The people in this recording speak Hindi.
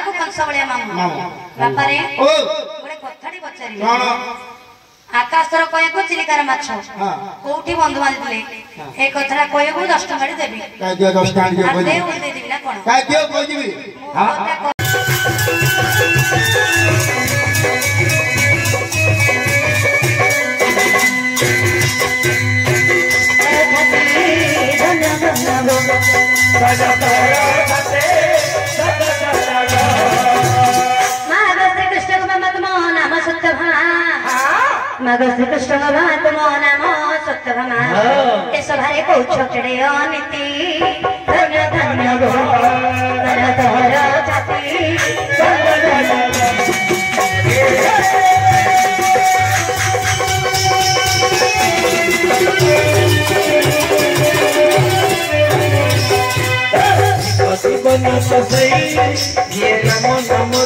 को कंस बलिया मामू बापा रे गोटे कथाटी पचारि आकाश रो कहे को चिलिकार माछ कोठी बंधु बांधिले ए कथरा कहे को 10 टका देबी काय दियो 10 टका दियो कोइ दे देबी ना कोन काय दियो कोइ दिबी हां मगर श्री कृष्ण भगवान तुमो नामो सत्य भमा ए सभारे को छोटड़े अनिति धन्य धन्य गो कर तोर छाती जीवन ससई ये नमो नमो